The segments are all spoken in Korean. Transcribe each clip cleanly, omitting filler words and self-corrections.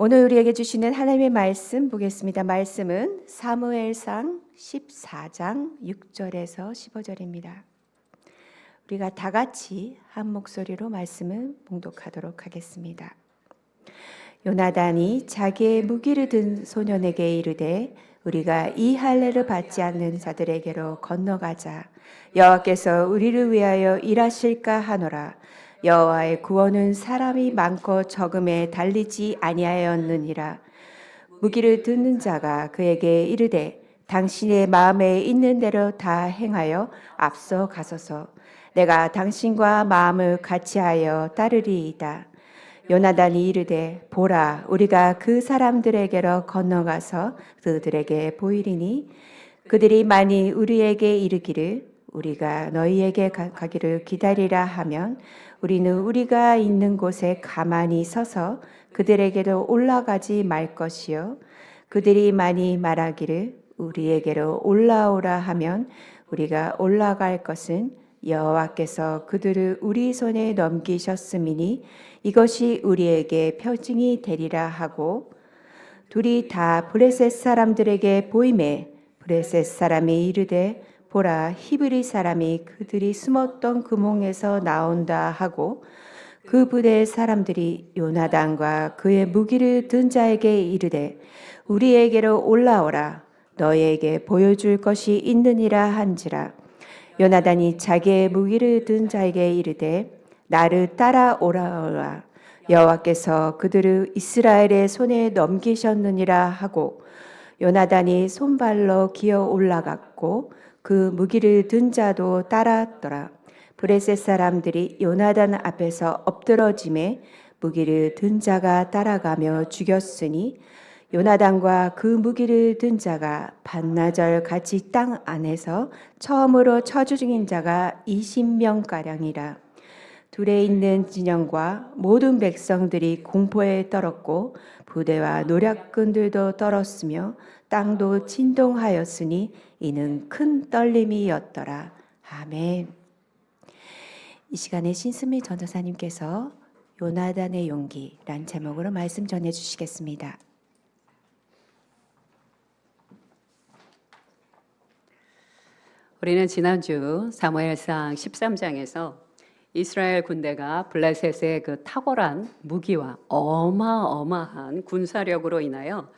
오늘 우리에게 주시는 하나님의 말씀 보겠습니다. 말씀은 사무엘상 14장 6절에서 15절입니다. 우리가 다 같이 한 목소리로 말씀을 봉독하도록 하겠습니다. 요나단이 자기의 무기를 든 소년에게 이르되 우리가 이 할례를 받지 않는 자들에게로 건너가자. 여호와께서 우리를 위하여 일하실까 하노라. 여호와의 구원은 사람이 많고 적음에 달리지 아니하였느니라. 무기를 드는 자가 그에게 이르되 당신의 마음에 있는 대로 다 행하여 앞서 가소서. 내가 당신과 마음을 같이하여 따르리이다. 요나단이 이르되 보라, 우리가 그 사람들에게로 건너가서 그들에게 보이리니 그들이 많이 우리에게 이르기를 우리가 너희에게 가기를 기다리라 하면 우리는 우리가 있는 곳에 가만히 서서 그들에게로 올라가지 말 것이요 그들이 많이 말하기를 우리에게로 올라오라 하면 우리가 올라갈 것은 여호와께서 그들을 우리 손에 넘기셨음이니 이것이 우리에게 표징이 되리라 하고 둘이 다 브레셋 사람들에게 보이매 브레셋 사람이 이르되 보라, 히브리 사람이 그들이 숨었던 구멍에서 나온다 하고 그 부대의 사람들이 요나단과 그의 무기를 든 자에게 이르되 우리에게로 올라오라. 너희에게 보여줄 것이 있느니라 한지라. 요나단이 자기의 무기를 든 자에게 이르되 나를 따라오라. 여호와께서 그들을 이스라엘의 손에 넘기셨느니라 하고 요나단이 손발로 기어 올라갔고 그 무기를 든 자도 따랐더라. 브레셋 사람들이 요나단 앞에서 엎드러짐에 무기를 든 자가 따라가며 죽였으니 요나단과 그 무기를 든 자가 반나절 같이 땅 안에서 처음으로 처 죽인 자가 20명가량이라. 둘에 있는 진영과 모든 백성들이 공포에 떨었고 부대와 노략군들도 떨었으며 땅도 진동하였으니 이는 큰 떨림이었더라. 아멘. 이 시간에 신스미 전도사님께서 요나단의 용기란 제목으로 말씀 전해 주시겠습니다. 우리는 지난주 사무엘상 13장에서 이스라엘 군대가 블레셋의 그 탁월한 무기와 어마어마한 군사력으로 인하여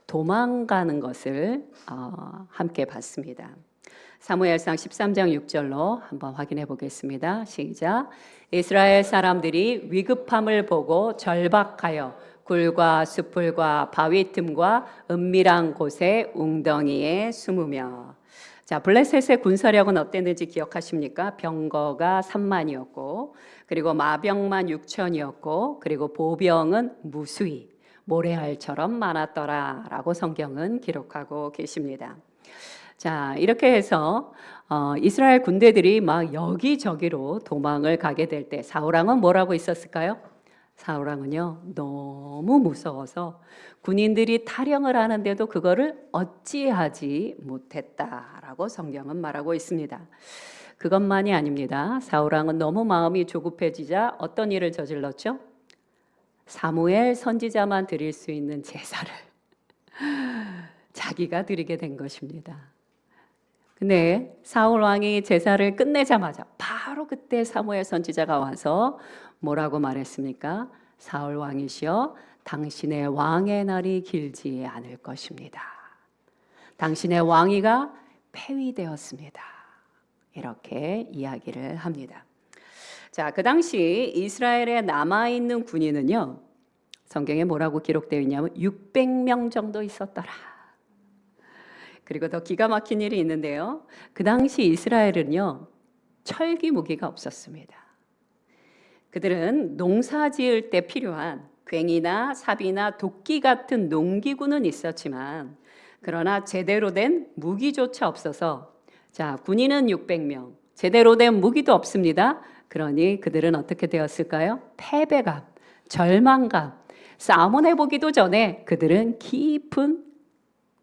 도망가는 것을 함께 봤습니다. 사무엘상 13장 6절로 한번 확인해 보겠습니다. 시작. 이스라엘 사람들이 위급함을 보고 절박하여 굴과 숲풀과 바위 틈과 은밀한 곳에 웅덩이에 숨으며. 자, 블레셋의 군사력은 어땠는지 기억하십니까? 병거가 3만이었고 그리고 마병만 6천이었고 그리고 보병은 무수히 모래알처럼 많았더라라고 성경은 기록하고 계십니다. 자, 이렇게 해서 이스라엘 군대들이 막 여기저기로 도망을 가게 될 때 사울왕은 뭐라고 있었을까요? 사울왕은요 너무 무서워서 군인들이 타령을 하는데도 그거를 어찌하지 못했다라고 성경은 말하고 있습니다. 그것만이 아닙니다. 사울왕은 너무 마음이 조급해지자 어떤 일을 저질렀죠? 사무엘 선지자만 드릴 수 있는 제사를 자기가 드리게 된 것입니다. 근데 사울 왕이 제사를 끝내자마자 바로 그때 사무엘 선지자가 와서 뭐라고 말했습니까? 사울 왕이시여 당신의 왕의 날이 길지 않을 것입니다. 당신의 왕위가 폐위되었습니다. 이렇게 이야기를 합니다. 자, 그 당시 이스라엘에 남아있는 군인은요 성경에 뭐라고 기록되어 있냐면 600명 정도 있었더라. 그리고 더 기가 막힌 일이 있는데요. 그 당시 이스라엘은요 철기 무기가 없었습니다. 그들은 농사 지을 때 필요한 괭이나 삽이나 도끼 같은 농기구는 있었지만 그러나 제대로 된 무기조차 없어서 자, 군인은 600명, 제대로 된 무기도 없습니다. 그러니 그들은 어떻게 되었을까요? 패배감, 절망감, 싸움을 해보기도 전에 그들은 깊은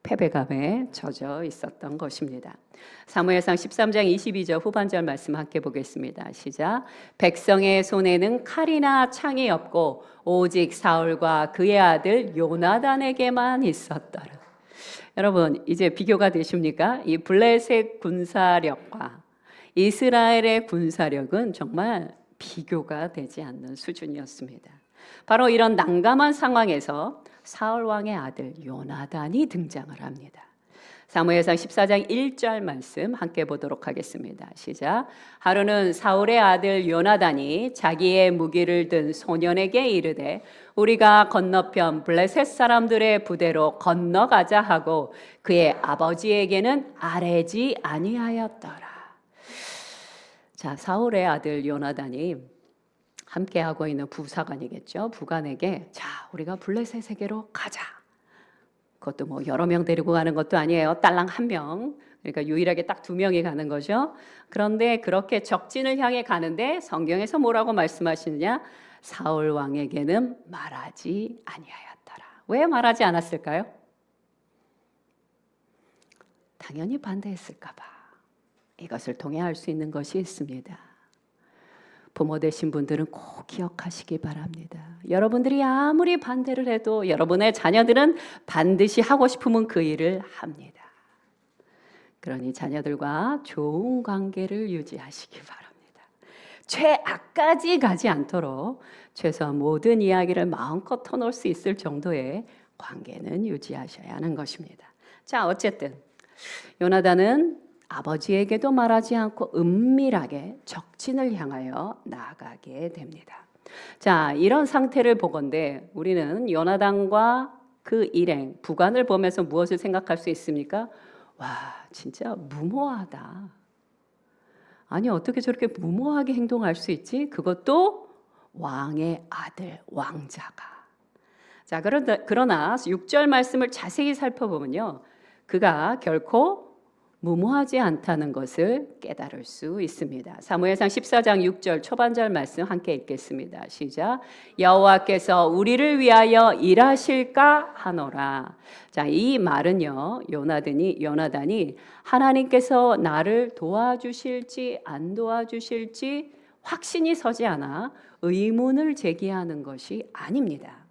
패배감에 젖어 있었던 것입니다. 사무엘상 13장 22절 후반절 말씀 함께 보겠습니다. 시작. 백성의 손에는 칼이나 창이 없고 오직 사울과 그의 아들 요나단에게만 있었더라. 여러분, 이제 비교가 되십니까? 이 블레셋 군사력과 이스라엘의 군사력은 정말 비교가 되지 않는 수준이었습니다. 바로 이런 난감한 상황에서 사울 왕의 아들 요나단이 등장을 합니다. 사무엘상 14장 1절 말씀 함께 보도록 하겠습니다. 시작. 하루는 사울의 아들 요나단이 자기의 무기를 든 소년에게 이르되 우리가 건너편 블레셋 사람들의 부대로 건너가자 하고 그의 아버지에게는 아뢰지 아니하였더라. 자, 사울의 아들 요나단이 함께하고 있는 부사관이겠죠. 부관에게 자, 우리가 블레셋에게로 가자. 그것도 뭐 여러 명 데리고 가는 것도 아니에요. 딸랑 한 명. 그러니까 유일하게 딱 2명이 가는 거죠. 그런데 그렇게 적진을 향해 가는데 성경에서 뭐라고 말씀하시느냐? 사울 왕에게는 말하지 아니하였더라. 왜 말하지 않았을까요? 당연히 반대했을까 봐. 이것을 통해 알 수 있는 것이 있습니다. 부모 되신 분들은 꼭 기억하시기 바랍니다. 여러분들이 아무리 반대를 해도 여러분의 자녀들은 반드시 하고 싶으면 그 일을 합니다. 그러니 자녀들과 좋은 관계를 유지하시기 바랍니다. 최악까지 가지 않도록 최소한 모든 이야기를 마음껏 터놓을 수 있을 정도의 관계는 유지하셔야 하는 것입니다. 자, 어쨌든 요나단은 아버지에게도 말하지 않고 은밀하게 적진을 향하여 나아가게 됩니다. 자, 이런 상태를 보건대 우리는 요나단과 그 일행, 부관을 보면서 무엇을 생각할 수 있습니까? 와, 진짜 무모하다. 아니, 어떻게 저렇게 무모하게 행동할 수 있지? 그것도 왕의 아들, 왕자가. 자, 그러나 6절 말씀을 자세히 살펴보면요. 그가 결코 무모하지 않다는 것을 깨달을 수 있습니다. 사무엘상 14장 6절 초반절 말씀 함께 읽겠습니다. 시작. 여호와께서 우리를 위하여 일하실까 하노라. 자, 이 말은요. 요나단이 하나님께서 나를 도와주실지 안 도와주실지 확신이 서지 않아 의문을 제기하는 것이 아닙니다.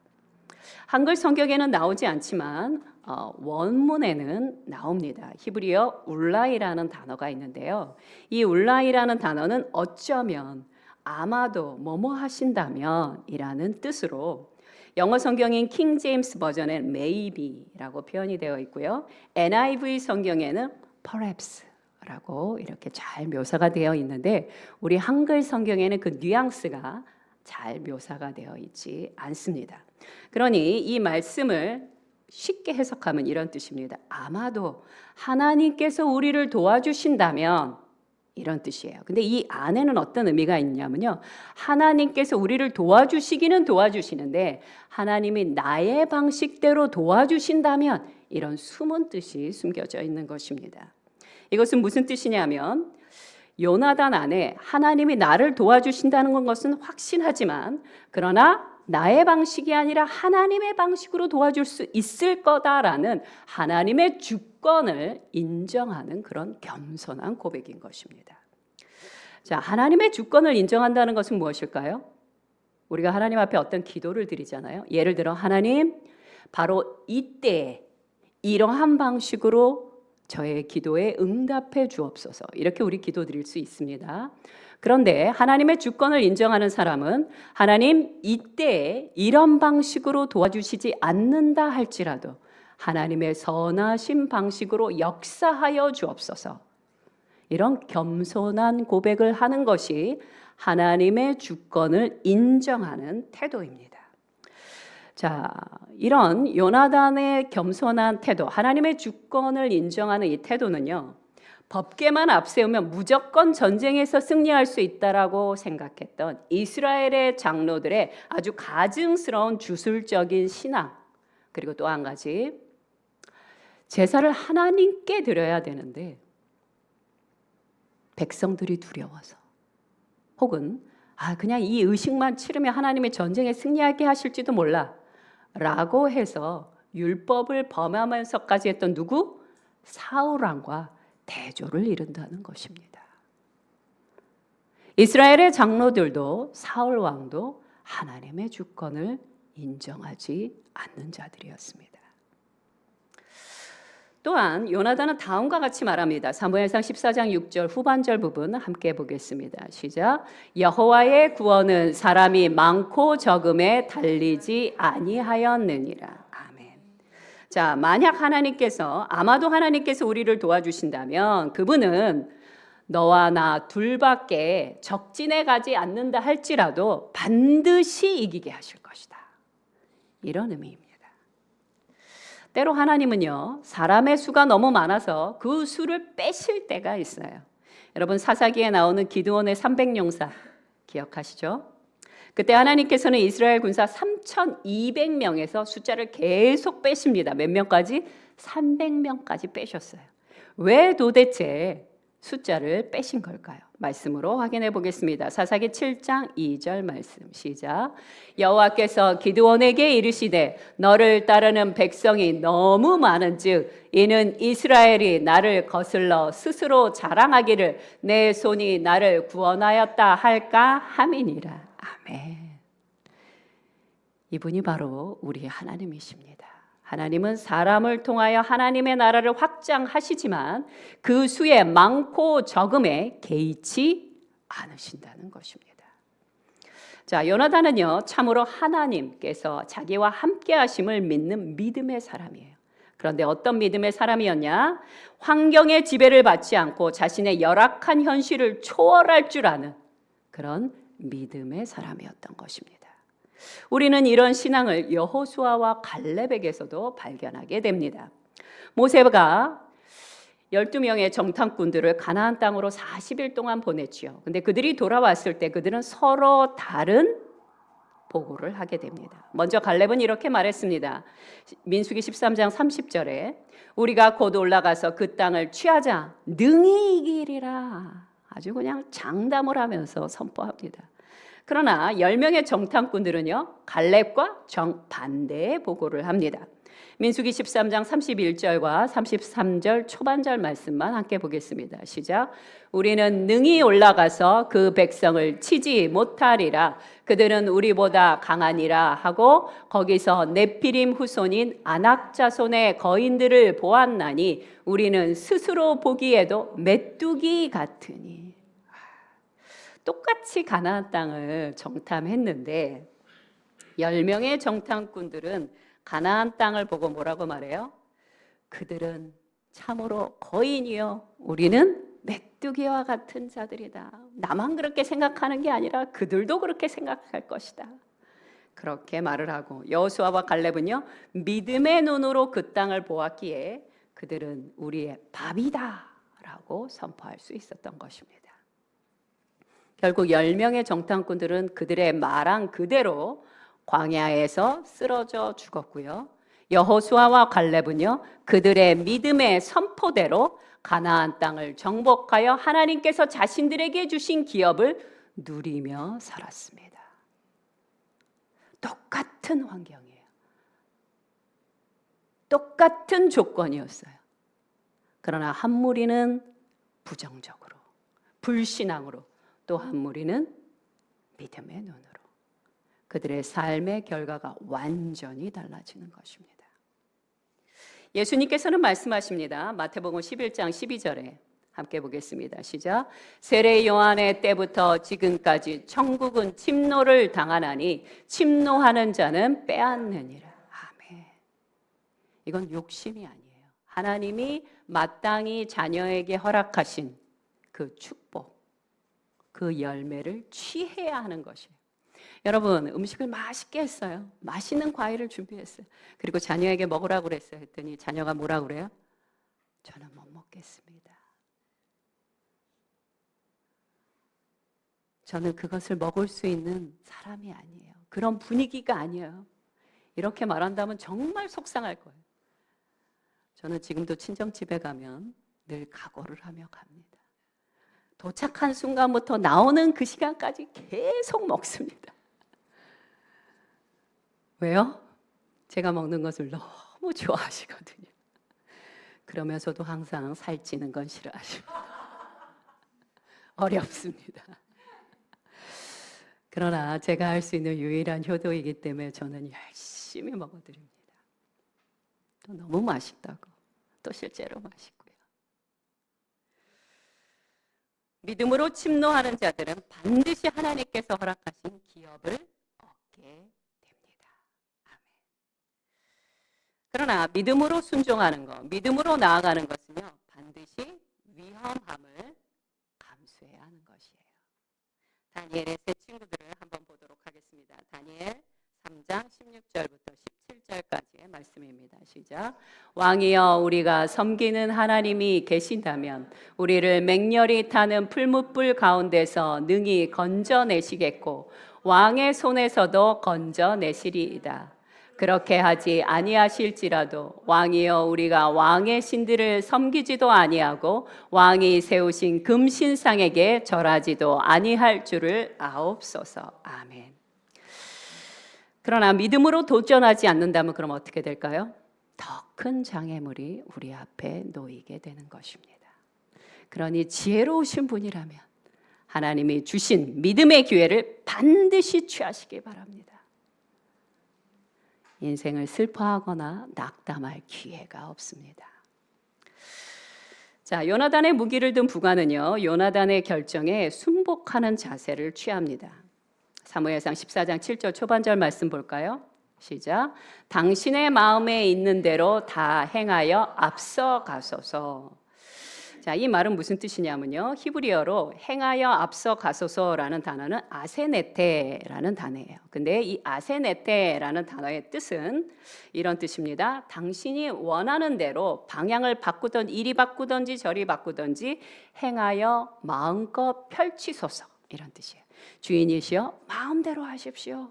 한글 성경에는 나오지 않지만 원문에는 나옵니다. 히브리어 울라이라는 단어가 있는데요. 이 울라이라는 단어는 어쩌면, 아마도, 뭐뭐 하신다면 이라는 뜻으로 영어 성경인 킹 제임스 버전엔 maybe라고 표현이 되어 있고요. NIV 성경에는 perhaps라고 이렇게 잘 묘사가 되어 있는데 우리 한글 성경에는 그 뉘앙스가 잘 묘사가 되어 있지 않습니다. 그러니 이 말씀을 쉽게 해석하면 이런 뜻입니다. 아마도 하나님께서 우리를 도와주신다면 이런 뜻이에요. 근데 이 안에는 어떤 의미가 있냐면요. 하나님께서 우리를 도와주시기는 도와주시는데 하나님이 나의 방식대로 도와주신다면 이런 숨은 뜻이 숨겨져 있는 것입니다. 이것은 무슨 뜻이냐면 요나단 안에 하나님이 나를 도와주신다는 것은 확신하지만 그러나 나의 방식이 아니라 하나님의 방식으로 도와줄 수 있을 거다라는 하나님의 주권을 인정하는 그런 겸손한 고백인 것입니다. 자, 하나님의 주권을 인정한다는 것은 무엇일까요? 우리가 하나님 앞에 어떤 기도를 드리잖아요. 예를 들어 하나님, 바로 이때 이러한 방식으로 저의 기도에 응답해 주옵소서. 이렇게 우리 기도 드릴 수 있습니다. 그런데 하나님의 주권을 인정하는 사람은 하나님 이때에 이런 방식으로 도와주시지 않는다 할지라도 하나님의 선하신 방식으로 역사하여 주옵소서. 이런 겸손한 고백을 하는 것이 하나님의 주권을 인정하는 태도입니다. 자, 이런 요나단의 겸손한 태도, 하나님의 주권을 인정하는 이 태도는요. 법계만 앞세우면 무조건 전쟁에서 승리할 수 있다라고 생각했던 이스라엘의 장로들의 아주 가증스러운 주술적인 신앙, 그리고 또 한 가지 제사를 하나님께 드려야 되는데 백성들이 두려워서 혹은 그냥 이 의식만 치르면 하나님의 전쟁에 승리하게 하실지도 몰라 라고 해서 율법을 범하면서까지 했던 누구? 사울 왕과 대조를 이룬다는 것입니다. 이스라엘의 장로들도 사울 왕도 하나님의 주권을 인정하지 않는 자들이었습니다. 또한 요나단은 다음과 같이 말합니다. 사무엘상 14장 6절 후반절 부분 함께 보겠습니다. 시작. 여호와의 구원은 사람이 많고 적음에 달리지 아니하였느니라. 아멘. 자, 만약 아마도 하나님께서 우리를 도와주신다면 그분은 너와 나 둘밖에 적진에 가지 않는다 할지라도 반드시 이기게 하실 것이다. 이런 의미입니다. 때로 하나님은요, 사람의 수가 너무 많아서 그 수를 빼실 때가 있어요. 여러분, 사사기에 나오는 기드온의 300용사 기억하시죠? 그때 하나님께서는 이스라엘 군사 3,200명에서 숫자를 계속 빼십니다. 몇 명까지? 300명까지 빼셨어요. 왜 도대체 숫자를 빼신 걸까요? 말씀으로 확인해 보겠습니다. 사사기 7장 2절 말씀 시작. 여호와께서 기드온에게 이르시되 너를 따르는 백성이 너무 많은즉 이는 이스라엘이 나를 거슬러 스스로 자랑하기를 내 손이 나를 구원하였다 할까 함이니라. 아멘. 이분이 바로 우리 하나님이십니다. 하나님은 사람을 통하여 하나님의 나라를 확장하시지만 그 수의 많고 적음에 개의치 않으신다는 것입니다. 자, 요나단은요, 참으로 하나님께서 자기와 함께 하심을 믿는 믿음의 사람이에요. 그런데 어떤 믿음의 사람이었냐? 환경의 지배를 받지 않고 자신의 열악한 현실을 초월할 줄 아는 그런 믿음의 사람이었던 것입니다. 우리는 이런 신앙을 여호수아와 갈렙에게서도 발견하게 됩니다. 모세가 12명의 정탐꾼들을 가나안 땅으로 40일 동안 보냈지요. 근데 그들이 돌아왔을 때 그들은 서로 다른 보고를 하게 됩니다. 먼저 갈렙은 이렇게 말했습니다. 민수기 13장 30절에 우리가 곧 올라가서 그 땅을 취하자 능히 이기리라. 아주 그냥 장담을 하면서 선포합니다. 그러나 10명의 정탐꾼들은요, 갈렙과 정반대의 보고를 합니다. 민수기 13장 31절과 33절 초반절 말씀만 함께 보겠습니다. 시작. 우리는 능히 올라가서 그 백성을 치지 못하리라. 그들은 우리보다 강하니라 하고 거기서 네피림 후손인 아낙 자손의 거인들을 보았나니 우리는 스스로 보기에도 메뚜기 같으니. 똑같이 가나안 땅을 정탐했는데 10명의 정탐꾼들은 가나안 땅을 보고 뭐라고 말해요? 그들은 참으로 거인이요 우리는 메뚜기와 같은 자들이다. 나만 그렇게 생각하는 게 아니라 그들도 그렇게 생각할 것이다. 그렇게 말을 하고 여호수아와 갈렙은요 믿음의 눈으로 그 땅을 보았기에 그들은 우리의 밥이다라고 선포할 수 있었던 것입니다. 결국 10명의 정탐꾼들은 그들의 말한 그대로 광야에서 쓰러져 죽었고요. 여호수아와 갈렙은요, 그들의 믿음의 선포대로 가나안 땅을 정복하여 하나님께서 자신들에게 주신 기업을 누리며 살았습니다. 똑같은 환경이에요. 똑같은 조건이었어요. 그러나 한 무리는 부정적으로, 불신앙으로, 또 한 무리는 믿음의 눈으로 그들의 삶의 결과가 완전히 달라지는 것입니다. 예수님께서는 말씀하십니다. 마태복음 11장 12절에 함께 보겠습니다. 시작. 세례 요한의 때부터 지금까지 천국은 침노를 당하나니 침노하는 자는 빼앗느니라. 아멘. 이건 욕심이 아니에요. 하나님이 마땅히 자녀에게 허락하신 그 축복, 그 열매를 취해야 하는 것이에요. 여러분, 음식을 맛있게 했어요. 맛있는 과일을 준비했어요. 그리고 자녀에게 먹으라고 그랬어요. 했더니 자녀가 뭐라고 그래요? 저는 못 먹겠습니다. 저는 그것을 먹을 수 있는 사람이 아니에요. 그런 분위기가 아니에요. 이렇게 말한다면 정말 속상할 거예요. 저는 지금도 친정집에 가면 늘 각오를 하며 갑니다. 도착한 순간부터 나오는 그 시간까지 계속 먹습니다. 왜요? 제가 먹는 것을 너무 좋아하시거든요. 그러면서도 항상 살찌는 건 싫어하십니다. 어렵습니다. 그러나 제가 할 수 있는 유일한 효도이기 때문에 저는 열심히 먹어드립니다. 또 너무 맛있다고. 또 실제로 맛있고요. 믿음으로 침노하는 자들은 반드시 하나님께서 허락하신 기업을 얻게 됩니다. 아멘. 그러나 믿음으로 순종하는 것, 믿음으로 나아가는 것은요, 반드시 위험함을 감수해야 하는 것이에요. 다니엘의 세 친구들을 한번 보도록 하겠습니다. 다니엘 3장 16절부터 17절까지의 말씀입니다. 시작. 왕이여, 우리가 섬기는 하나님이 계신다면 우리를 맹렬히 타는 풀무불 가운데서 능히 건져내시겠고 왕의 손에서도 건져내시리이다. 그렇게 하지 아니하실지라도 왕이여, 우리가 왕의 신들을 섬기지도 아니하고 왕이 세우신 금신상에게 절하지도 아니할 줄을 아옵소서. 아멘. 그러나 믿음으로 도전하지 않는다면 그럼 어떻게 될까요? 더 큰 장애물이 우리 앞에 놓이게 되는 것입니다. 그러니 지혜로우신 분이라면 하나님이 주신 믿음의 기회를 반드시 취하시기 바랍니다. 인생을 슬퍼하거나 낙담할 기회가 없습니다. 자, 요나단의 무기를 든 부관은요, 요나단의 결정에 순복하는 자세를 취합니다. 사무엘상 14장 7절 초반절 말씀 볼까요? 시작. 당신의 마음에 있는 대로 다 행하여 앞서가소서. 자, 이 말은 무슨 뜻이냐면요, 히브리어로 행하여 앞서가소서라는 단어는 아세네테라는 단어예요. 근데 이 아세네테라는 단어의 뜻은 이런 뜻입니다. 당신이 원하는 대로 방향을 바꾸던 이리 바꾸던지 저리 바꾸던지 행하여 마음껏 펼치소서, 이런 뜻이에요. 주인이시여, 마음대로 하십시오.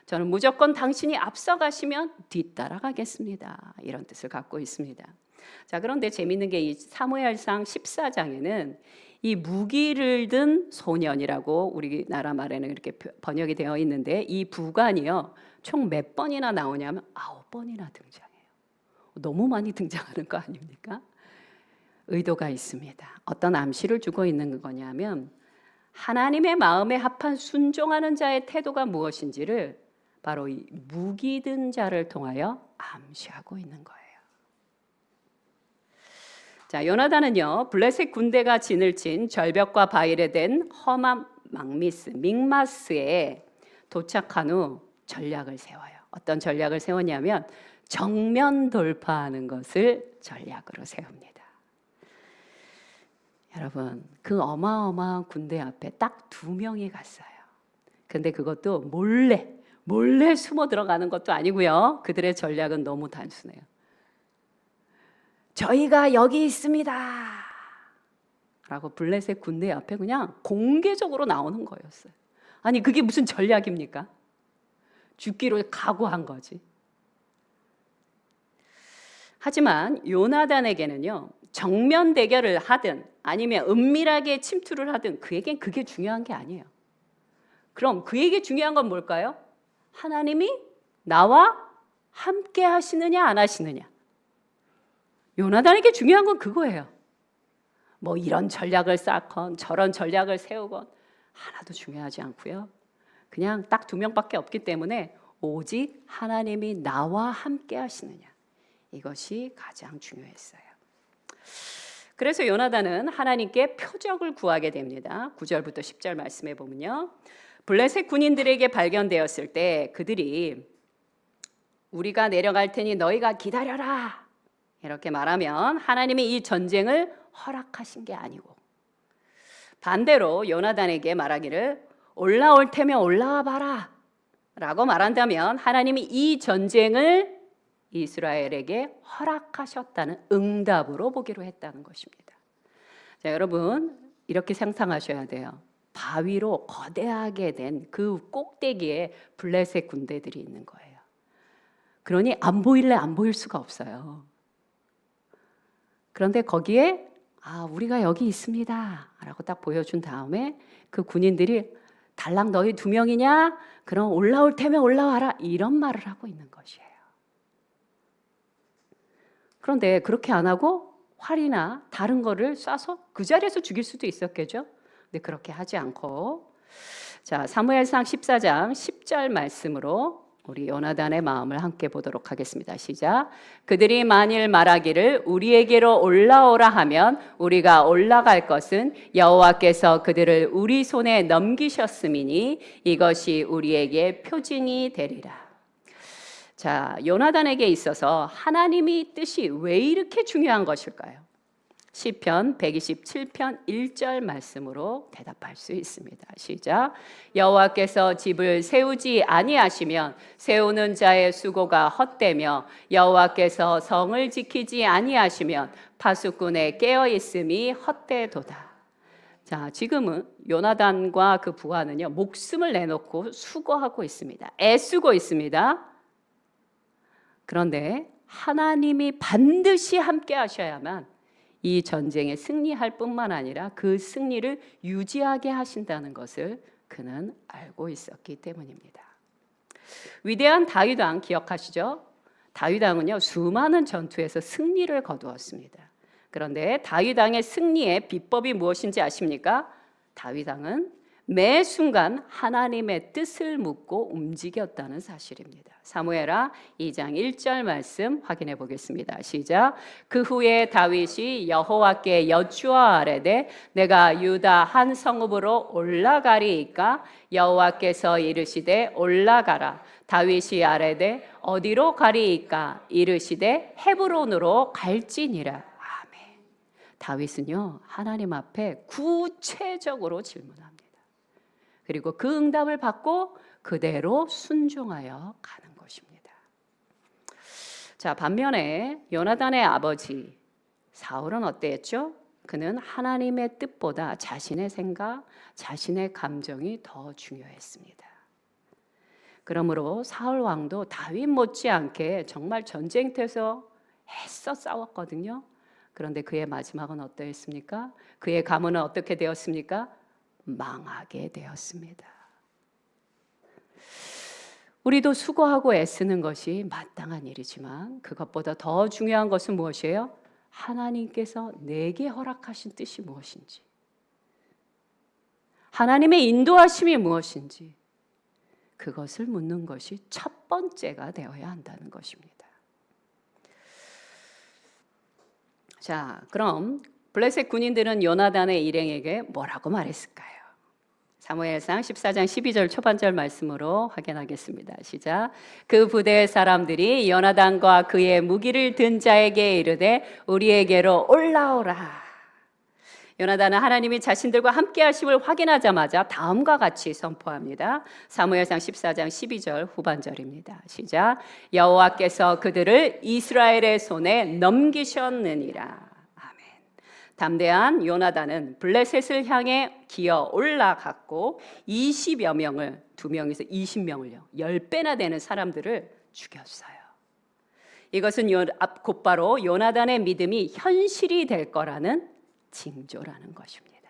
저는 무조건 당신이 앞서가시면 뒤따라가겠습니다. 이런 뜻을 갖고 있습니다. 자, 그런데 재미있는 게 이 사무엘상 14장에는 이 무기를 든 소년이라고 우리나라 말에는 이렇게 번역이 되어 있는데, 이 부관이요, 총 몇 번이나 나오냐면 9번이나 등장해요. 너무 많이 등장하는 거 아닙니까? 의도가 있습니다. 어떤 암시를 주고 있는 거냐면 하나님의 마음에 합한 순종하는 자의 태도가 무엇인지를 바로 이 무기 든 자를 통하여 암시하고 있는 거예요. 자, 요나단은요, 블레셋 군대가 진을 친 절벽과 바위에 된 험한 믹마스에 도착한 후 전략을 세워요. 어떤 전략을 세웠냐면 정면 돌파하는 것을 전략으로 세웁니다. 여러분, 그 어마어마한 군대 앞에 딱 2명이 갔어요. 근데 그것도 몰래 숨어 들어가는 것도 아니고요. 그들의 전략은 너무 단순해요. 저희가 여기 있습니다 라고 블레셋 군대 앞에 그냥 공개적으로 나오는 거였어요. 아니, 그게 무슨 전략입니까? 죽기로 각오한 거지. 하지만 요나단에게는요, 정면 대결을 하든 아니면 은밀하게 침투를 하든 그에겐 그게 중요한 게 아니에요. 그럼 그에게 중요한 건 뭘까요? 하나님이 나와 함께 하시느냐 안 하시느냐. 요나단에게 중요한 건 그거예요. 뭐 이런 전략을 쌓건 저런 전략을 세우건 하나도 중요하지 않고요. 그냥 딱 2명밖에 없기 때문에 오직 하나님이 나와 함께 하시느냐, 이것이 가장 중요했어요. 그래서 요나단은 하나님께 표적을 구하게 됩니다. 9절부터 10절 말씀해 보면요, 블레셋 군인들에게 발견되었을 때 그들이 우리가 내려갈 테니 너희가 기다려라 이렇게 말하면 하나님이 이 전쟁을 허락하신 게 아니고, 반대로 요나단에게 말하기를 올라올 테면 올라와 봐라 라고 말한다면 하나님이 이 전쟁을 이스라엘에게 허락하셨다는 응답으로 보기로 했다는 것입니다. 자, 여러분, 이렇게 상상하셔야 돼요. 바위로 거대하게 된 그 꼭대기에 블레셋 군대들이 있는 거예요. 그러니 안 보일래 안 보일 수가 없어요. 그런데 거기에 우리가 여기 있습니다 라고 딱 보여준 다음에 그 군인들이 달랑 너희 2명이냐? 그럼 올라올 테면 올라와라, 이런 말을 하고 있는 것이에요. 그런데 그렇게 안 하고 활이나 다른 거를 쏴서 그 자리에서 죽일 수도 있었겠죠. 근데 그렇게 하지 않고, 자, 사무엘상 14장 10절 말씀으로 우리 요나단의 마음을 함께 보도록 하겠습니다. 시작. 그들이 만일 말하기를 우리에게로 올라오라 하면 우리가 올라갈 것은 여호와께서 그들을 우리 손에 넘기셨음이니 이것이 우리에게 표징이 되리라. 자, 요나단에게 있어서 하나님의 뜻이 왜 이렇게 중요한 것일까요? 시편 127편 1절 말씀으로 대답할 수 있습니다. 시작. 여호와께서 집을 세우지 아니하시면 세우는 자의 수고가 헛되며 여호와께서 성을 지키지 아니하시면 파수꾼의 깨어 있음이 헛되도다. 자, 지금은 요나단과 그 부하는요, 목숨을 내놓고 수고하고 있습니다. 애쓰고 있습니다. 그런데 하나님이 반드시 함께 하셔야만 이 전쟁에 승리할 뿐만 아니라 그 승리를 유지하게 하신다는 것을 그는 알고 있었기 때문입니다. 위대한 다윗 왕 기억하시죠? 다윗 왕은요, 수많은 전투에서 승리를 거두었습니다. 그런데 다윗 왕의 승리의 비법이 무엇인지 아십니까? 다윗 왕은 매 순간 하나님의 뜻을 묻고 움직였다는 사실입니다. 사무엘하 2장 1절 말씀 확인해 보겠습니다. 시작. 그 후에 다윗이 여호와께 여쭈어아뢰되 내가 유다 한 성읍으로 올라가리이까 여호와께서 이르시되 올라가라. 다윗이 아뢰되 어디로 가리이까 이르시되 헤브론으로 갈지니라. 아멘. 다윗은요, 하나님 앞에 구체적으로 질문합니다. 그리고 그 응답을 받고 그대로 순종하여 가는 것입니다. 자, 반면에 요나단의 아버지 사울은 어땠죠? 그는 하나님의 뜻보다 자신의 생각, 자신의 감정이 더 중요했습니다. 그러므로 사울 왕도 다윗 못지않게 정말 전쟁터에서 애써 싸웠거든요. 그런데 그의 마지막은 어떠했습니까? 그의 가문은 어떻게 되었습니까? 망하게 되었습니다. 우리도 수고하고 애쓰는 것이 마땅한 일이지만 그것보다 더 중요한 것은 무엇이에요? 하나님께서 내게 허락하신 뜻이 무엇인지, 하나님의 인도하심이 무엇인지 그것을 묻는 것이 첫 번째가 되어야 한다는 것입니다. 자, 그럼 블레셋 군인들은 요나단의 일행에게 뭐라고 말했을까요? 사무엘상 14장 12절 초반절 말씀으로 확인하겠습니다. 시작. 그 부대의 사람들이 요나단과 그의 무기를 든 자에게 이르되 우리에게로 올라오라. 요나단은 하나님이 자신들과 함께 하심을 확인하자마자 다음과 같이 선포합니다. 사무엘상 14장 12절 후반절입니다. 시작. 여호와께서 그들을 이스라엘의 손에 넘기셨느니라. 담대한 요나단은 블레셋을 향해 기어 올라갔고 20여 명을 2명에서 20명을요 10배나 되는 사람들을 죽였어요. 이것은 곧바로 요나단의 믿음이 현실이 될 거라는 징조라는 것입니다.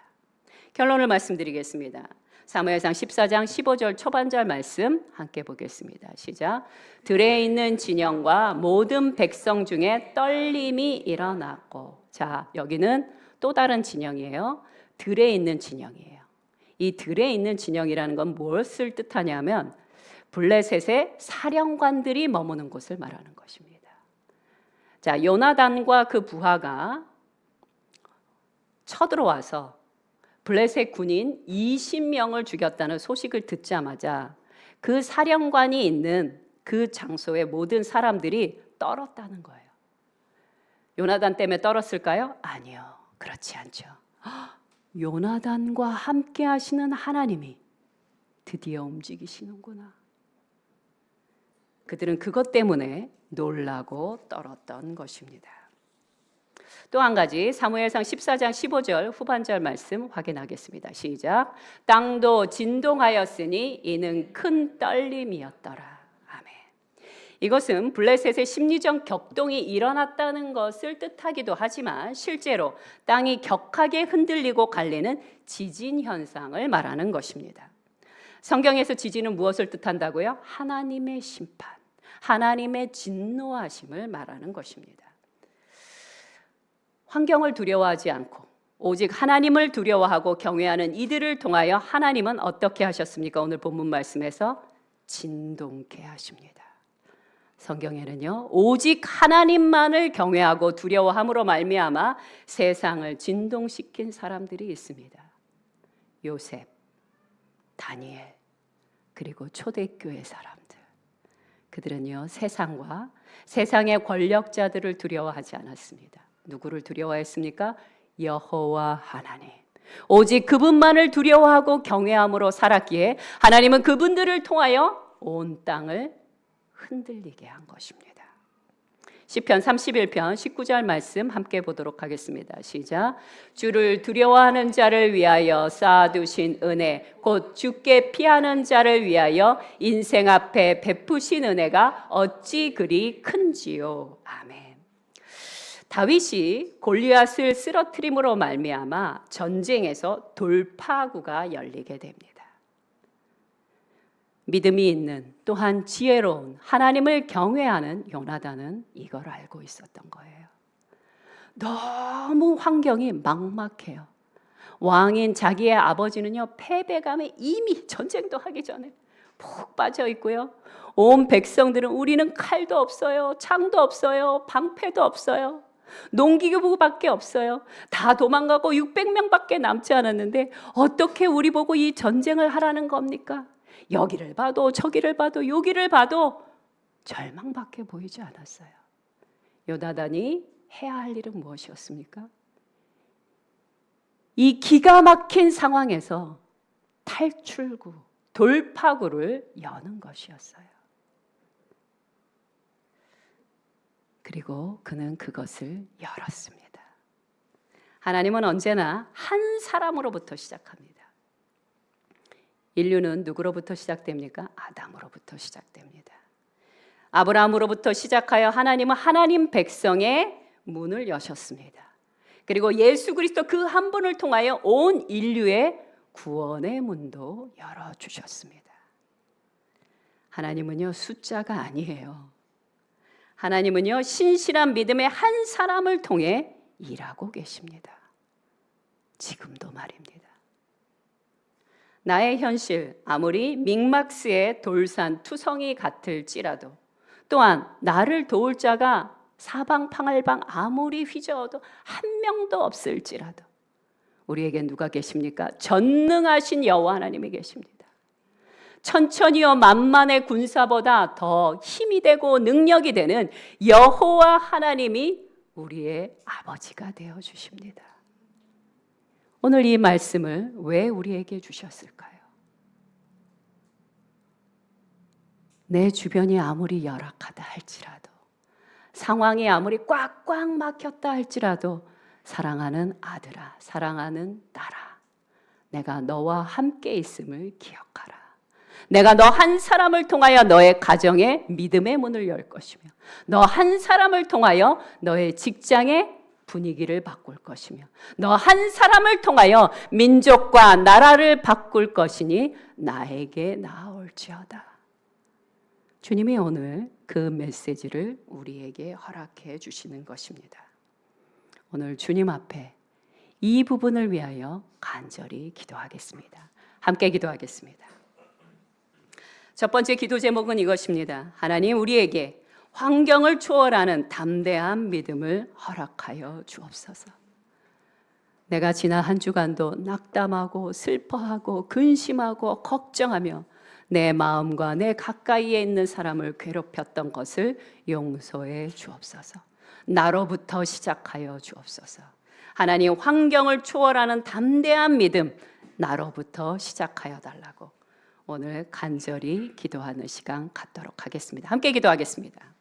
결론을 말씀드리겠습니다. 사무엘상 14장 15절 초반절 말씀 함께 보겠습니다. 시작. 들에 있는 진영과 모든 백성 중에 떨림이 일어났고, 자, 여기는 또 다른 진영이에요. 들에 있는 진영이에요. 이 들에 있는 진영이라는 건 무엇을 뜻하냐면 블레셋의 사령관들이 머무는 곳을 말하는 것입니다. 자, 요나단과 그 부하가 쳐들어와서 블레셋 군인 20명을 죽였다는 소식을 듣자마자 그 사령관이 있는 그 장소의 모든 사람들이 떨었다는 거예요. 요나단 때문에 떨었을까요? 아니요. 그렇지 않죠. 요나단과 함께 하시는 하나님이 드디어 움직이시는구나. 그들은 그것 때문에 놀라고 떨었던 것입니다. 또 한 가지 사무엘상 14장 15절 후반절 말씀 확인하겠습니다. 시작. 땅도 진동하였으니 이는 큰 떨림이었더라. 이것은 블레셋의 심리적 격동이 일어났다는 것을 뜻하기도 하지만 실제로 땅이 격하게 흔들리고 갈리는 지진 현상을 말하는 것입니다. 성경에서 지진은 무엇을 뜻한다고요? 하나님의 심판, 하나님의 진노하심을 말하는 것입니다. 환경을 두려워하지 않고 오직 하나님을 두려워하고 경외하는 이들을 통하여 하나님은 어떻게 하셨습니까? 오늘 본문 말씀에서 진동케 하십니다. 성경에는요, 오직 하나님만을 경외하고 두려워함으로 말미암아 세상을 진동시킨 사람들이 있습니다. 요셉, 다니엘, 그리고 초대교회 사람들. 그들은요, 세상과 세상의 권력자들을 두려워하지 않았습니다. 누구를 두려워했습니까? 여호와 하나님. 오직 그분만을 두려워하고 경외함으로 살았기에 하나님은 그분들을 통하여 온 땅을 흔들리게 한 것입니다. 시편 31편 19절 말씀 함께 보도록 하겠습니다. 시작. 주를 두려워하는 자를 위하여 쌓아두신 은혜, 곧 주께 피하는 자를 위하여 인생 앞에 베푸신 은혜가 어찌 그리 큰지요. 아멘. 다윗이 골리앗을 쓰러뜨림으로 말미암아 전쟁에서 돌파구가 열리게 됩니다. 믿음이 있는 또한 지혜로운 하나님을 경외하는 요나단은 이걸 알고 있었던 거예요. 너무 환경이 막막해요. 왕인 자기의 아버지는요, 패배감에 이미 전쟁도 하기 전에 푹 빠져 있고요. 온 백성들은 우리는 칼도 없어요, 창도 없어요, 방패도 없어요, 농기구밖에 없어요. 다 도망가고 600명밖에 남지 않았는데 어떻게 우리 보고 이 전쟁을 하라는 겁니까? 여기를 봐도 저기를 봐도 여기를 봐도 절망밖에 보이지 않았어요. 요나단이 해야 할 일은 무엇이었습니까? 이 기가 막힌 상황에서 탈출구, 돌파구를 여는 것이었어요. 그리고 그는 그것을 열었습니다. 하나님은 언제나 한 사람으로부터 시작합니다. 인류는 누구로부터 시작됩니까? 아담으로부터 시작됩니다. 아브라함으로부터 시작하여 하나님은 하나님 백성의 문을 여셨습니다. 그리고 예수 그리스도 그 한 분을 통하여 온 인류의 구원의 문도 열어주셨습니다. 하나님은요, 숫자가 아니에요. 하나님은요, 신실한 믿음의 한 사람을 통해 일하고 계십니다. 지금도 말입니다. 나의 현실, 아무리 믹막스의 돌산 투성이 같을지라도, 또한 나를 도울 자가 사방팔방 아무리 휘저어도 한 명도 없을지라도 우리에겐 누가 계십니까? 전능하신 여호와 하나님이 계십니다. 천천히요 만만의 군사보다 더 힘이 되고 능력이 되는 여호와 하나님이 우리의 아버지가 되어 주십니다. 오늘 이 말씀을 왜 우리에게 주셨을까요? 내 주변이 아무리 열악하다 할지라도, 상황이 아무리 꽉꽉 막혔다 할지라도, 사랑하는 아들아, 사랑하는 딸아, 내가 너와 함께 있음을 기억하라. 내가 너 한 사람을 통하여 너의 가정에 믿음의 문을 열 것이며, 너 한 사람을 통하여 너의 직장의 분위기를 바꿀 것이며, 너 한 사람을 통하여 민족과 나라를 바꿀 것이니 나에게 나아올지어다. 주님이 오늘 그 메시지를 우리에게 허락해 주시는 것입니다. 오늘 주님 앞에 이 부분을 위하여 간절히 기도하겠습니다. 함께 기도하겠습니다. 첫 번째 기도 제목은 이것입니다. 하나님, 우리에게 환경을 초월하는 담대한 믿음을 허락하여 주옵소서. 내가 지난 한 주간도 낙담하고 슬퍼하고 근심하고 걱정하며 내 마음과 내 가까이에 있는 사람을 괴롭혔던 것을 용서해 주옵소서. 나로부터 시작하여 주옵소서. 하나님, 환경을 초월하는 담대한 믿음 나로부터 시작하여 달라고 오늘 간절히 기도하는 시간 갖도록 하겠습니다. 함께 기도하겠습니다.